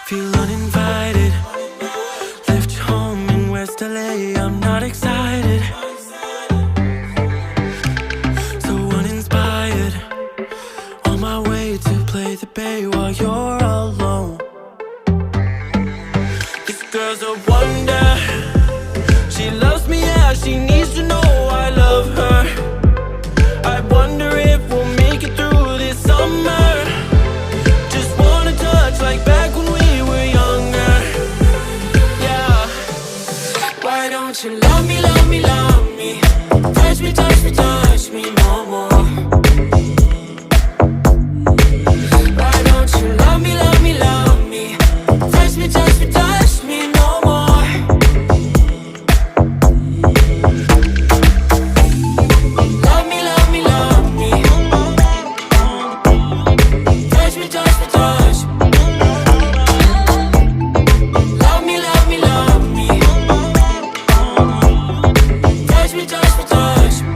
Feel uninvited. Left home in West LA, I'm not excited. So uninspired. On my way to play the bay while you're alone. This girl's a wonder. She loves me, yeah, she needs to know I love her. I wonder if we'll make it through this summer. Just wanna touch like back when we were younger. Yeah. Why don't you love me, love me, love me? Touch me, touch me, touch me no more. Why don't you love me, love me, love me? Touch me, touch me, touch me no more. Love me, love me, love me. Touch me, touch me, touch me. Love me, love me, love me. Touch me, touch me, touch me.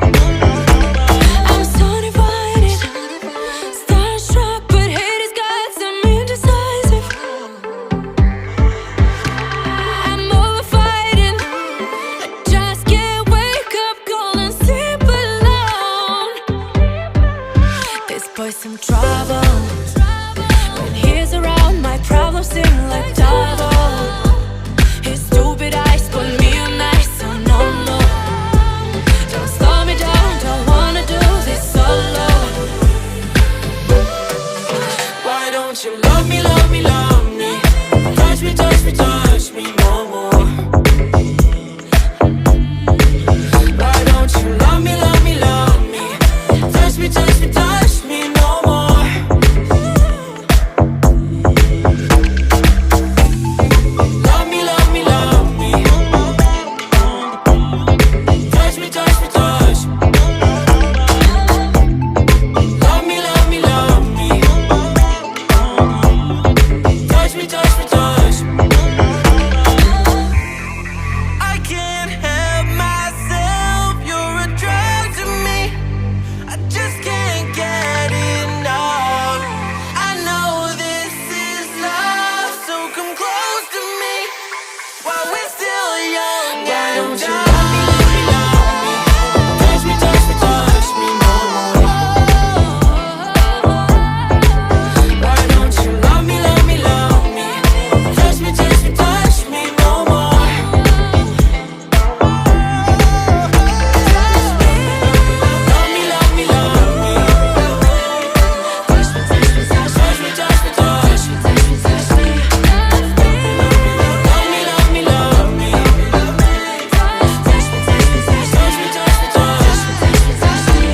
I'm so divided, starstruck, but hate has got some indecisive. I'm over fighting, I just can't wake up cold and sleep alone. This boy's some trouble. When he's around, my problems seem like double. His stupid eyes put me on ice, so no, no. Don't slow me down, don't wanna do this solo. Why don't you love me, love me, love me? Touch me, touch me, touch me no more. Why don't you love me, love me, love me? Touch me, touch me, touch me no more. Love me, love me, love me. Touch me, touch me, touch me. Love me, love me, love me. Touch me, touch me, touch me. I can't help myself, you're a drug to me. I just can't get enough. I know this is love, so come close to me while we're still young. Why don't you love me, love me, love me? Touch me, touch me, touch me no more. Why don't you love me, love me, love me? Touch me, touch me, touch me no more. Love me, love me, love me. Touch me, touch me, touch me, touch me, touch me, touch me, touch me. Love me, love me, love me. Touch me, touch me, touch me, touch me, touch me, touch me, touch me.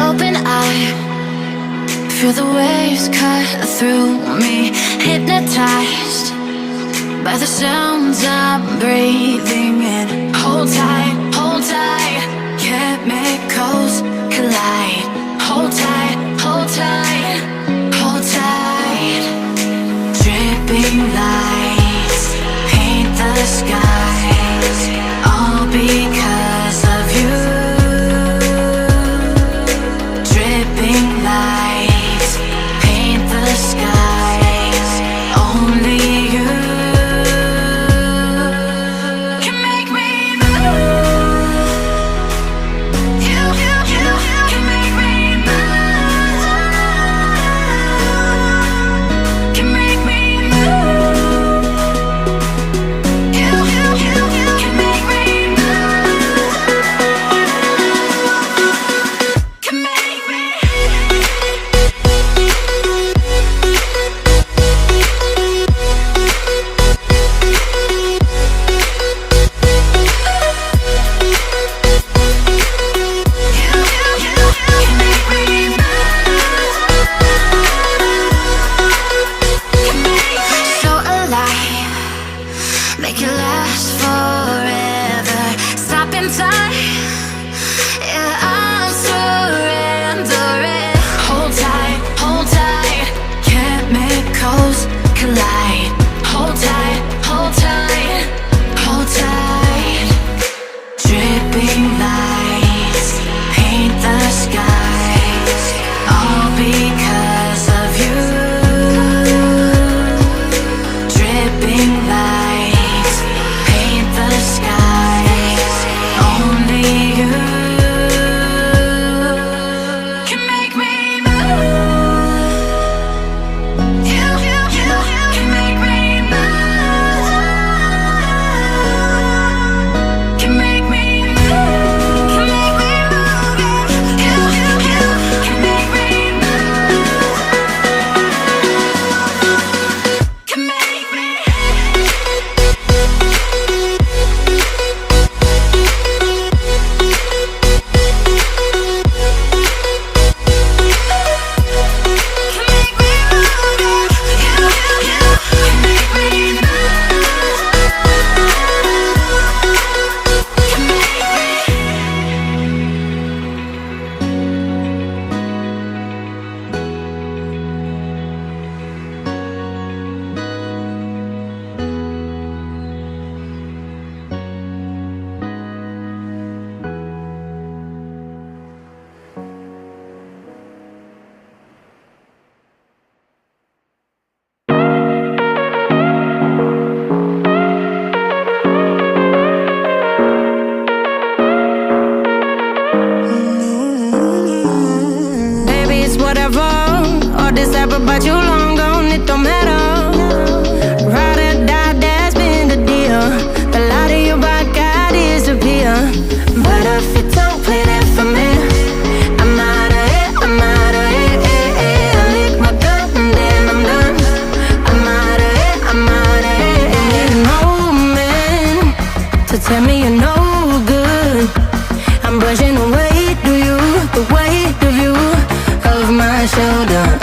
Open eye, feel the waves cut through me. Hypnotized by the sounds I'm breathing in. Hold tight, hold tight. Chemicals collide. Hold tight, hold tight, hold tight. Dripping lights paint the skies, all because of you. Dripping lights paint the skies, only you can make me move. forever, but you long gone, it don't matter. Ride or die, that's been the deal. The light of your body got disappear. But if you don't play that for me, I'm out of it, I'm out of it. I lick my gun and then I'm done. I'm out of it, I'm out of it. I need an old man to tell me you're no good. I'm brushing the weight of you, the weight of you, of my shoulders.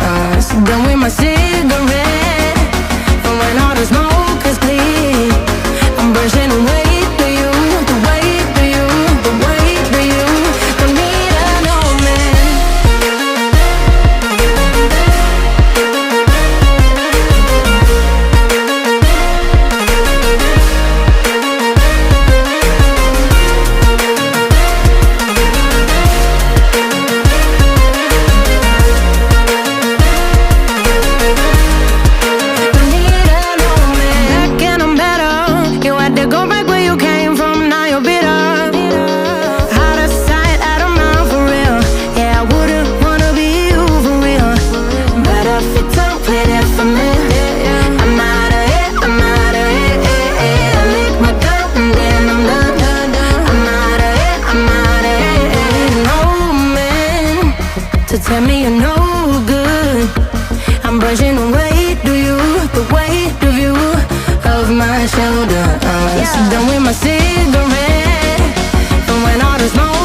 Done with my cigarette, and when all the smoke is clear, I'm brushing the weight of you, the weight of you, the weight of you. Don't need an old man. To tell me you're no good, I'm brushing the weight of you, the weight of you, of my shoulders. Done with my cigarette, and when all the smoke